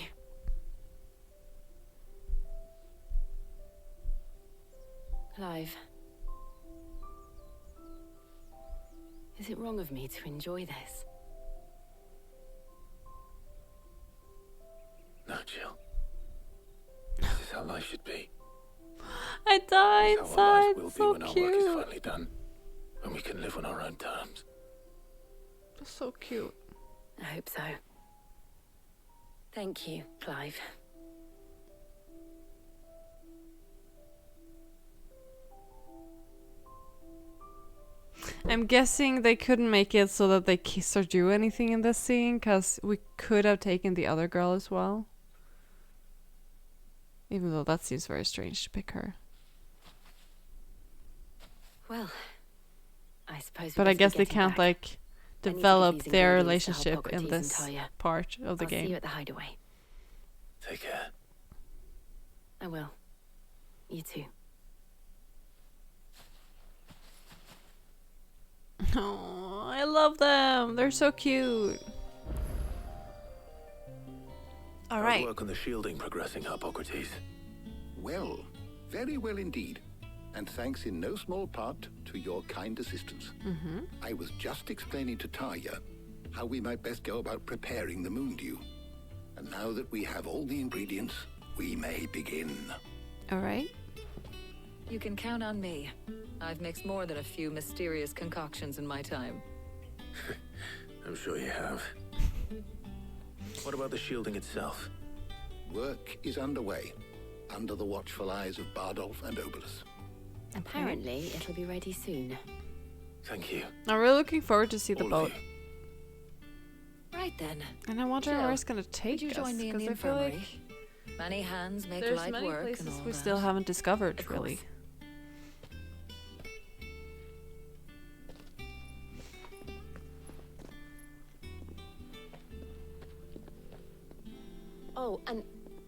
Clive. Is it wrong of me to enjoy this? No, Jill. This is how life should be. I die This is how our life inside. will So be when our work is cute. finally done. When we can live on our own terms. So cute. I hope so. Thank you, Clive. I'm guessing they couldn't make it so that they kiss or do anything in this scene, because we could have taken the other girl as well. Even though that seems very strange to pick her. Well, I suppose. But I guess they can't like develop their relationship in Hippocrates this and Talia. part of the I'll see game. you at the hideaway. Take care. I will. You too. Oh, I love them. They're so cute. All How's right. work on the shielding progressing, Hippocrates? Well, very well indeed. And thanks in no small part to your kind assistance. Mm-hmm. I was just explaining to Talia how we might best go about preparing the moon dew. And now that we have all the ingredients, we may begin. All right. You can count on me. I've mixed more than a few mysterious concoctions in my time. I'm sure you have. What about the shielding itself? Work is underway, under the watchful eyes of Bardolph and Obolus. Apparently, it'll be ready soon. Thank you. I'm really looking forward to see the All of boat. Right then. And I wonder Jill, where it's gonna take Would you us, join me in the because I feel infirmary? like Many hands make there's light many work places and all we that. still haven't discovered, Of course. really. Oh, and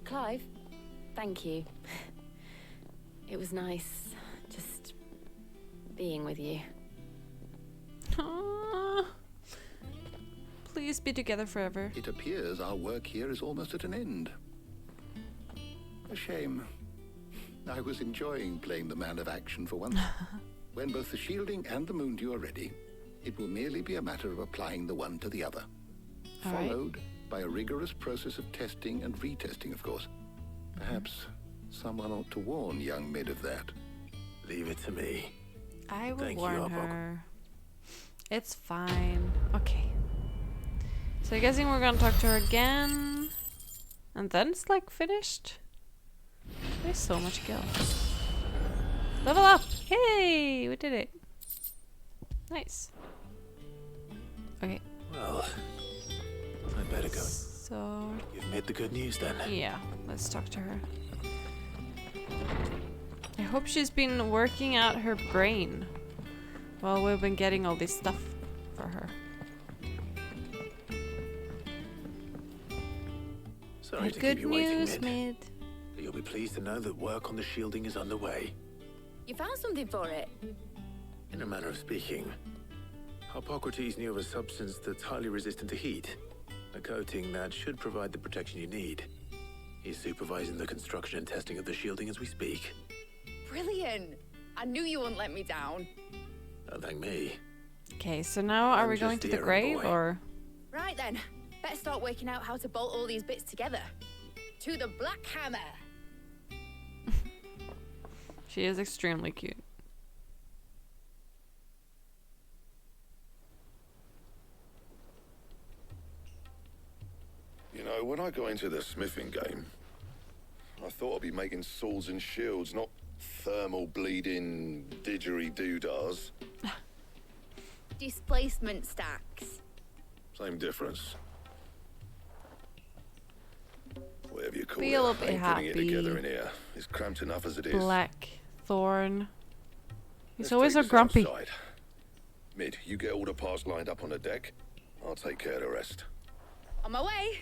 Clive, thank you. It was nice just being with you. Aww. Please be together forever. It appears our work here is almost at an end. A shame. I was enjoying playing the man of action for once. When both the shielding and the moon dew are ready, it will merely be a matter of applying the one to the other. All right. Followed by a rigorous process of testing and retesting, of course. Perhaps someone ought to warn young Mid of that. Leave it to me. I will Thank you, warn Hopok. her. It's fine. Okay. So I'm guessing we're gonna talk to her again. And then it's like finished. There's so much skill. Level up! Hey! We did it. Nice. Okay. Well, I'd better go. So You've made the good news then. yeah, let's talk to her. I hope she's been working out her brain while we've been getting all this stuff for her. Sorry to Good keep you waiting, news, Mid. Mid. But you'll be pleased to know that work on the shielding is underway. You found something for it? In a manner of speaking, Harpocrates knew of a substance that's highly resistant to heat. A coating that should provide the protection you need. He's supervising the construction and testing of the shielding as we speak. Brilliant! I knew you wouldn't let me down. Don't thank me. Okay, so now are I'm we going just to the the errand grave boy. or? Right then, better start working out how to bolt all these bits together. To the Black Hammer! She is extremely cute. You know, when I got into the smithing game, I thought I'd be making swords and shields, not thermal bleeding didgeridoo-dahs. Displacement stacks. Same difference. Whatever you call Be it, a little bit I ain't putting it happy. together in here. It's cramped enough as it is. Blackthorn. He's Let's always take so this grumpy. outside. Mid, you get all the parts lined up on the deck. I'll take care of the rest. On my way!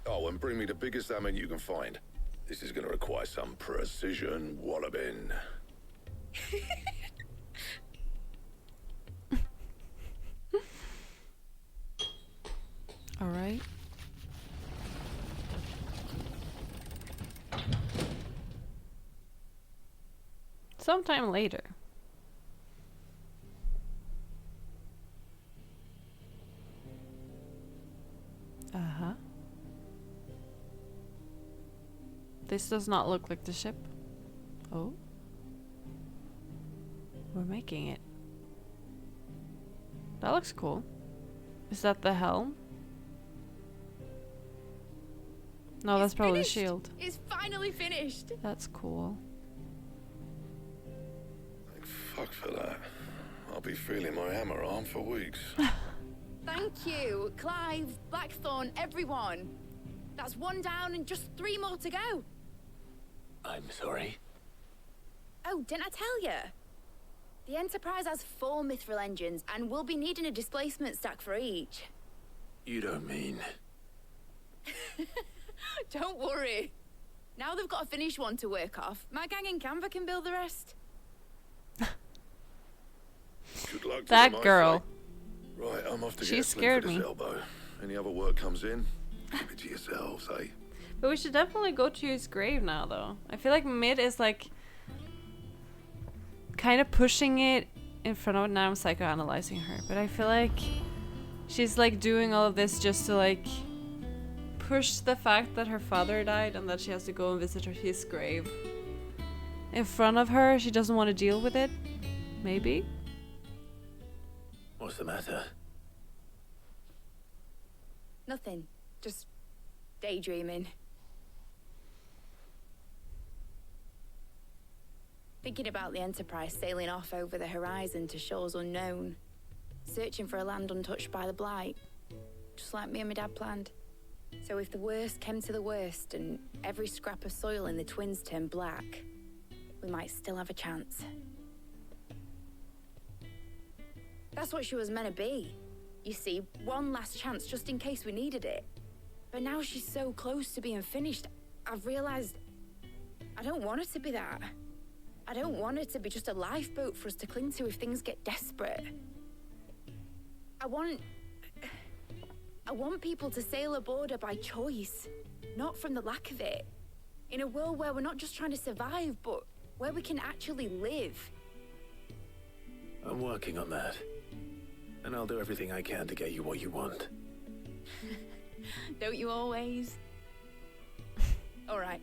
Oh, and bring me the biggest salmon you can find. This is going to require some precision walloping. All right. Sometime later. Uh-huh. This does not look like the ship. Oh. We're making it. That looks cool. Is that the helm? No, that's probably the Finished. shield. It's finally finished! That's cool. Thank fuck for that. I'll be feeling my hammer arm for weeks. Thank you, Clive, Blackthorn, everyone. That's one down and just 3 more to go. I'm sorry. Oh, didn't I tell you? The Enterprise has 4 mithril engines and we'll be needing a displacement stack for each. You don't mean... Don't worry. Now they've got a finished one to work off. My gang in Canva can build the rest. Good luck to That them, I girl. say. Right, I'm off to She get a slim scared for this me. elbow. Any other work comes in, keep it to yourselves, eh? But we should definitely go to his grave now, though. I feel like Mid is like kind of pushing it in front of. Now I'm psychoanalyzing her, but I feel like she's like doing all of this just to like push the fact that her father died and that she has to go and visit his grave in front of her. She doesn't want to deal with it. Maybe. What's the matter? Nothing. Just daydreaming. Thinking about the Enterprise sailing off over the horizon to shores unknown. Searching for a land untouched by the Blight. Just like me and my dad planned. So if the worst came to the worst and every scrap of soil in the Twins turned black, we might still have a chance. That's what she was meant to be. You see, one last chance just in case we needed it. But now she's so close to being finished, I've realized I don't want it to be that. I don't want it to be just a lifeboat for us to cling to if things get desperate. I want people to sail aboard her by choice, not from the lack of it. In a world where we're not just trying to survive, but where we can actually live. I'm working on that. And I'll do everything I can to get you what you want. Don't you always? All right.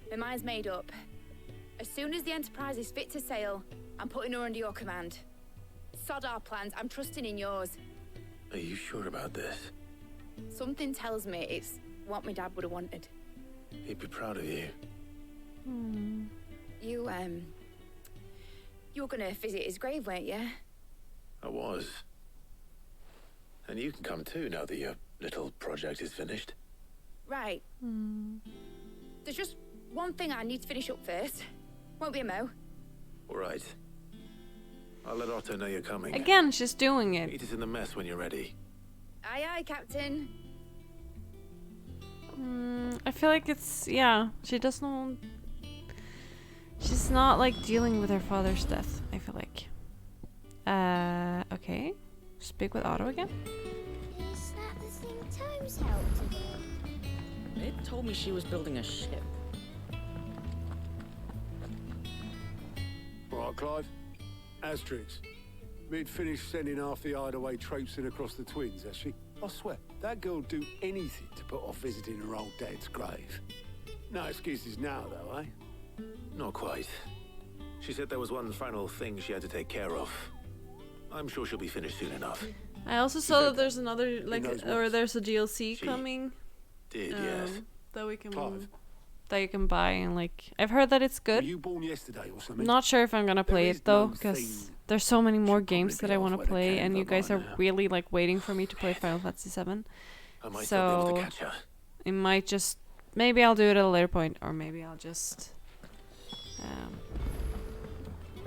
My mind's made up. As soon as the Enterprise is fit to sail, I'm putting her under your command. Sod our plans, I'm trusting in yours. Are you sure about this? Something tells me it's what my dad would have wanted. He'd be proud of you. You were gonna visit his grave, weren't you? I was. And you can come too now that you're little project is finished. Right. There's just one thing I need to finish up first. Won't be a mo. All right. I'll let Otto know you're coming. Again, she's doing it. Meet us in the mess when you're ready. Aye, aye, Captain. I feel like it's, yeah, she doesn't, she's not like dealing with her father's death, I feel like. Okay. Speak with Otto again. Is that the thing Tomes helped her with? It told me she was building a ship. Right, Clive. Asterix. Mid finished sending half the hideaway traipsing across the twins, has she? I swear, that girl'd do anything to put off visiting her old dad's grave. No excuses now, though, eh? Not quite. She said there was one final thing she had to take care of. I'm sure she'll be finished soon enough. I also saw that there's another, like, or there's a DLC coming. Yes. That we can, Clive. that you can buy, and like, I've heard that it's Were good. you born yesterday or something? Not sure if I'm gonna play There it though, is no because thing. there's so many more Should games probably that I be want off to with a play, and camper you guys by are now. really like waiting for me to play Final Fantasy 7. I might not be able So to catch her. it might just, maybe I'll do it at a later point, or maybe I'll just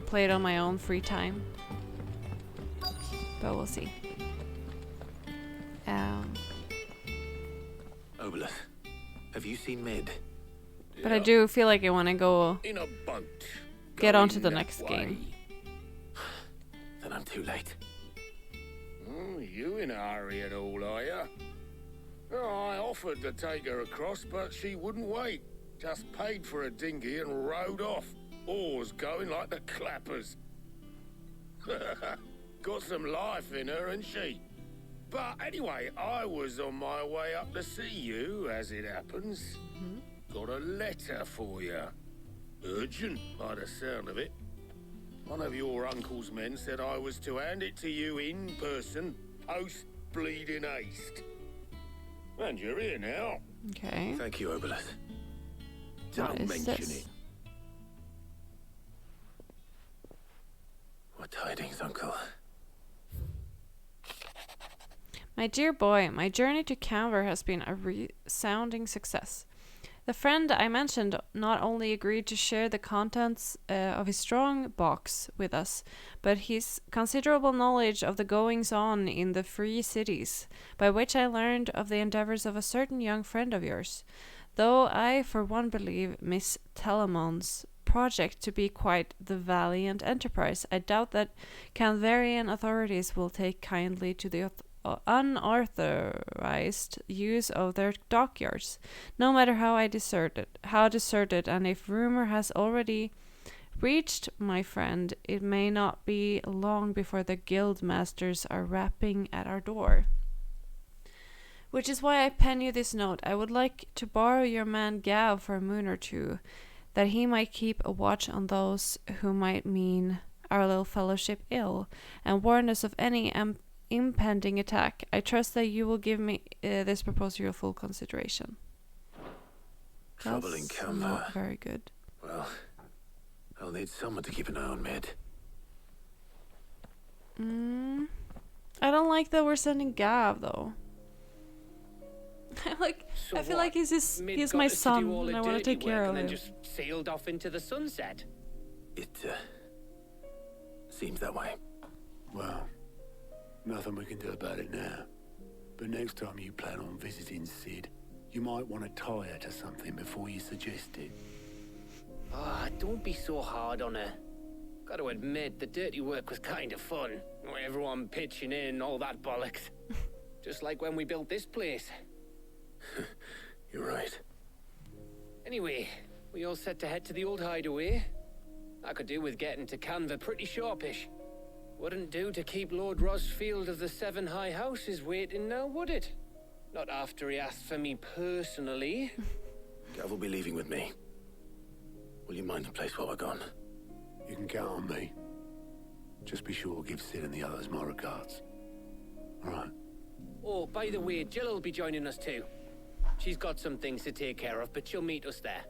play it on my own free time. But we'll see. Obelith, have you seen Mid? But I do feel like I want to go In a boat. get on to going the that next way. game. Then I'm too late. Oh, you in a hurry at all, are you? Oh, I offered to take her across, but she wouldn't wait. Just paid for a dinghy and rowed off. Oars going like the clappers. Got some life in her, ain't she? But anyway, I was on my way up to see you, as it happens. Got a letter for you. Urgent, by the sound of it. One of your uncle's men said I was to hand it to you in person, post-bleeding haste. And you're here now. Okay. Thank you, Obelith. What Don't is mention this? it. What tidings, Uncle? My dear boy, my journey to Canver has been a resounding success. The friend I mentioned not only agreed to share the contents of his strong box with us, but his considerable knowledge of the goings-on in the free cities, by which I learned of the endeavors of a certain young friend of yours. Though I, for one, believe Miss Telemon's project to be quite the valiant enterprise, I doubt that Canverian authorities will take kindly to the unauthorized use of their dockyards, no matter how deserted, and if rumor has already reached my friend, it may not be long before the guild masters are rapping at our door. Which is why I pen you this note. I would like to borrow your man Gav for a moon or two, that he might keep a watch on those who might mean our little fellowship ill, and warn us of any impending attack. I trust that you will give me this proposal your full consideration. Trouble in That's Canver. not very good. Well, I'll need someone to keep an eye on Mid. I don't like that we're sending Gav though. So I feel what? like he's Mid my got us to son, do all and the I want to dirty take care work of and him. then just sailed off into the sunset. It, seems that way. Well, nothing we can do about it now. But next time you plan on visiting Sid, you might want to tie her to something before you suggest it. Ah, don't be so hard on her. Got to admit, the dirty work was kind of fun. Everyone pitching in, all that bollocks. Just like when we built this place. You're right. Anyway, we all set to head to the old hideaway. I could do with getting to Canver pretty sharpish. Wouldn't do to keep Lord Rosfield of the Seven High Houses waiting now, would it? Not after he asked for me personally. Gav will be leaving with me. Will you mind the place while we're gone? You can count on me. Just be sure to give Sid and the others my regards. All right. Oh, by the way, Jill will be joining us too. She's got some things to take care of, but she'll meet us there.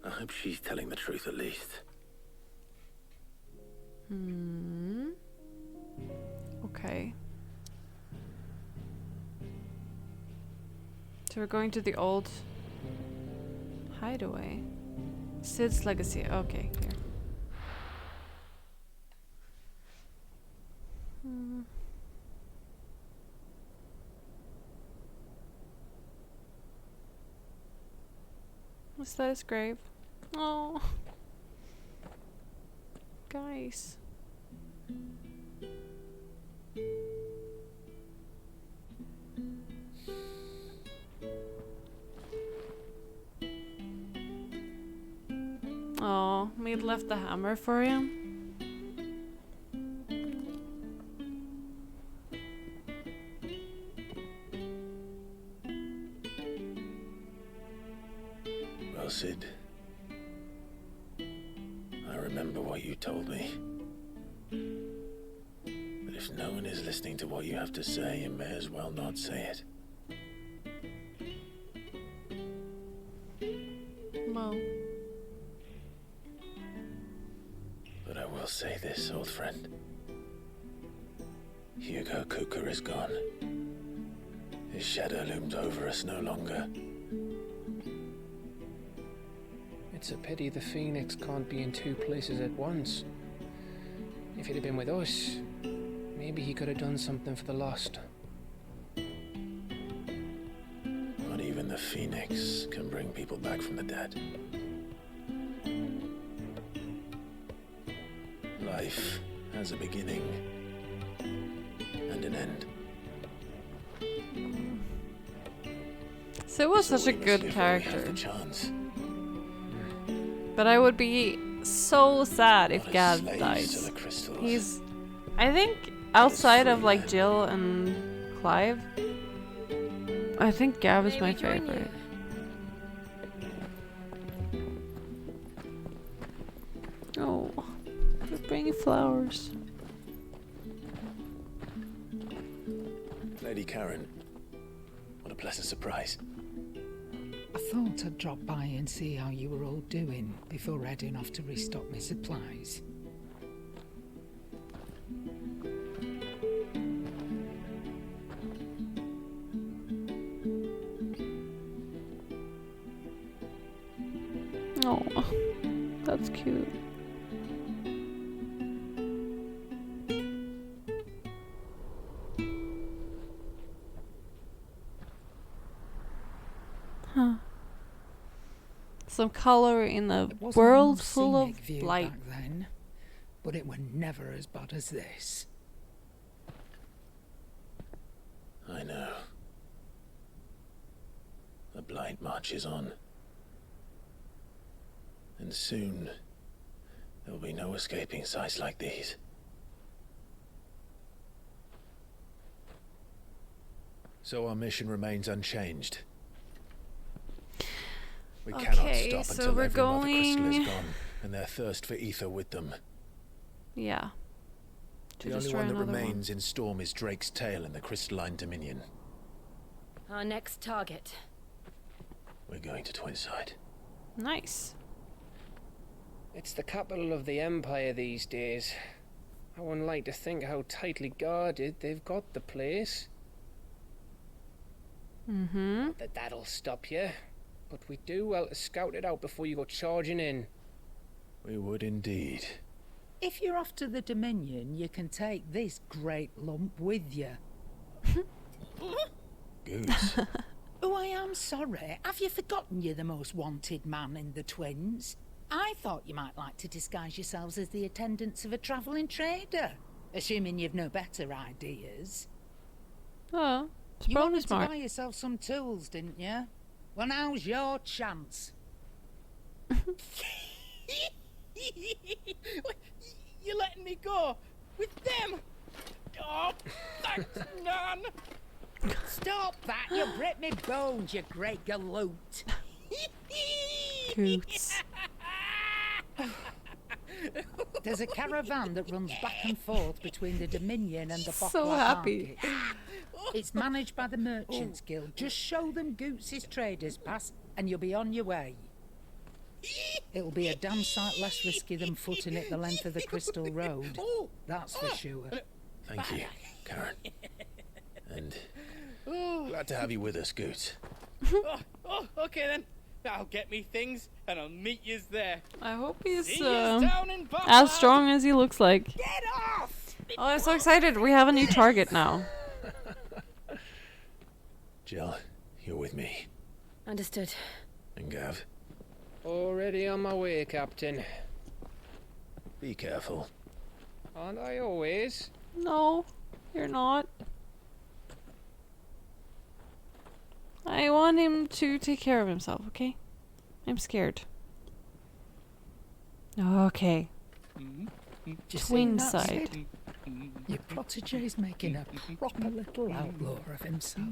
I hope she's telling the truth at least. Okay. So we're going to the old hideaway. Sid's legacy. Okay, here. Is that his grave? Oh. Guys. Oh, we left the hammer for him. Well, Sid, I remember what you told me. But if no one is listening to what you have to say, you may as well not say it. Well. But I will say this, old friend. Hugo Cooker is gone. His shadow looms over us no longer. It's a pity the Phoenix can't be in two places at once. If he'd have been with us, maybe he could have done something for the lost. Not even the Phoenix can bring people back from the dead. Life has a beginning and an end. Sid was such a good character. But I would be so sad if Gav dies. He's, I think, outside of like Jill and Clive, I think Gav is my favorite. Oh, they're bringing flowers. Lady Karen, what a pleasant surprise. I thought I'd drop by and see how you were all doing before heading off to restock my supplies. Oh, that's cute. Huh. Some color in a world full of light. Back then, but it were never as bad as this. I know. The blight marches on. And soon, there will be no escaping sights like these. So our mission remains unchanged. We cannot stop until every mother crystal is gone, and their thirst for ether with them. Yeah. The only one that remains in Storm is Drake's tail in the crystalline dominion. Our next target. We're going to Twinside. Nice. It's the capital of the Empire these days. I wouldn't like to think how tightly guarded they've got the place. Mm-hmm. Not that that'll stop you, but we do well to scout it out before you go charging in. We would indeed. If you're off to the Dominion, you can take this great lump with you. Goose. Oh, I am sorry. Have you forgotten you're the most wanted man in the Twins? I thought you might like to disguise yourselves as the attendants of a travelling trader, assuming you've no better ideas. Oh, it's you probably wanted smart. to buy yourself some tools, didn't you? Well, now's your chance. You're letting me go with them? Oh, thanks, Nan. Stop that! You'll break me bones, you great galoot. Coots. There's a caravan that runs back and forth between the Dominion and the So Bottle happy. It's managed by the Merchants Guild. Just show them Goots' traders pass and you'll be on your way. It'll be a damn sight less risky than footing it the length of the Crystal Road. That's for sure. Thank you, Karen. And glad to have you with us, Goot. Okay then. I'll get me things and I'll meet yous there. I hope he's See yous down in as strong as he looks like. Get off! Oh, I'm so excited. We have a new target now. Jill, you're with me. Understood. And Gav, Already on my way, Captain. be careful. Aren't I always? No, you're not. I want him to take care of himself, okay? I'm scared. Okay. Just Twin see that, side. Sid? Your protege's making a proper little outlaw of himself.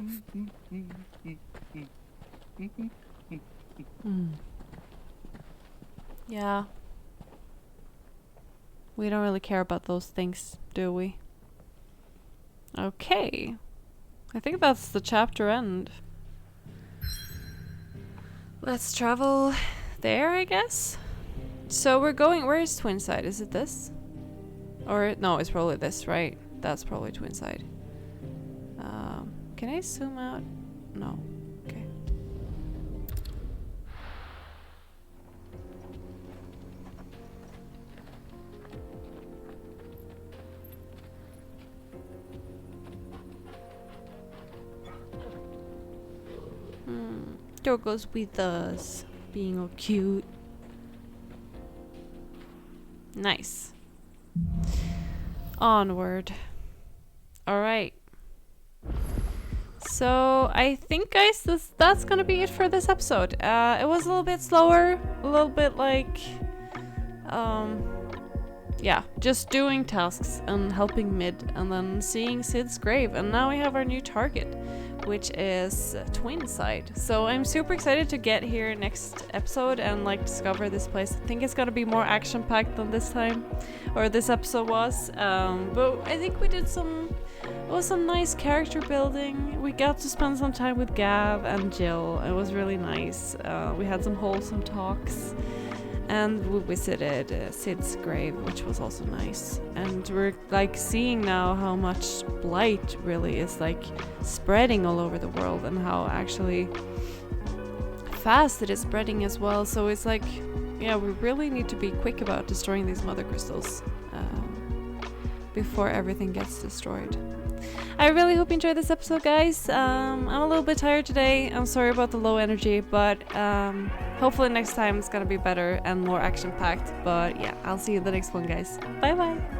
Yeah. We don't really care about those things, do we? Okay. I think that's the chapter end. Let's travel there, I guess? So we're going... Where is Twinside? Is it this? Or... No, it's probably this, right? That's probably Twinside. Can I zoom out? No. Okay. There goes with us. Being all cute. Nice. Onward. Alright. So, I think, guys, that's gonna be it for this episode. It was a little bit slower. A little bit like... yeah, just doing tasks and helping Mid and then seeing Sid's grave. And now we have our new target, which is Twinside. So I'm super excited to get here next episode and like discover this place. I think it's gonna be more action-packed than this time, or this episode was. But I think we did some nice character building. We got to spend some time with Gav and Jill. It was really nice. We had some wholesome talks. And we visited Sid's grave, which was also nice. And we're like seeing now how much blight really is like spreading all over the world, and how actually fast it is spreading as well. So it's like, yeah, we really need to be quick about destroying these mother crystals before everything gets destroyed. I really hope you enjoyed this episode, guys. I'm a little bit tired today. I'm sorry about the low energy, but hopefully next time it's gonna be better and more action-packed. But yeah, I'll see you in the next one, guys. Bye bye.